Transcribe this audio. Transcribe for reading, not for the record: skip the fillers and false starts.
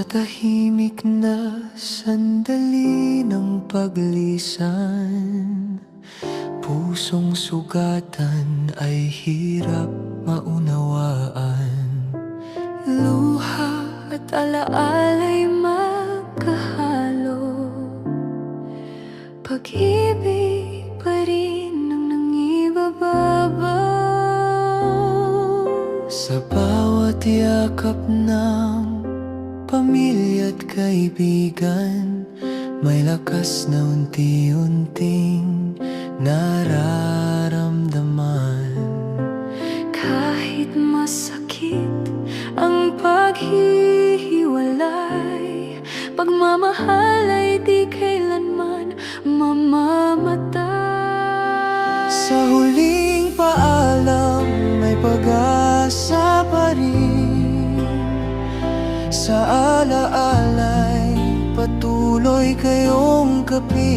tahimik na sandali ng paglisan, pusong sugatan ay hirap maunawaan. Luha at alaala'y magkahalo, pag-ibig pa rin ang nangibababaw. Sa bawat yakap ng pamilya at kaibigan, may lakas na unti-unting nararamdaman. Kahit masakit ang paghihiwalay, pagmamahal ay di kailanman mamamatay. Sa huling paalam, may pag-asa pa rin. Sa alaala'y patuloy kayong kapiling.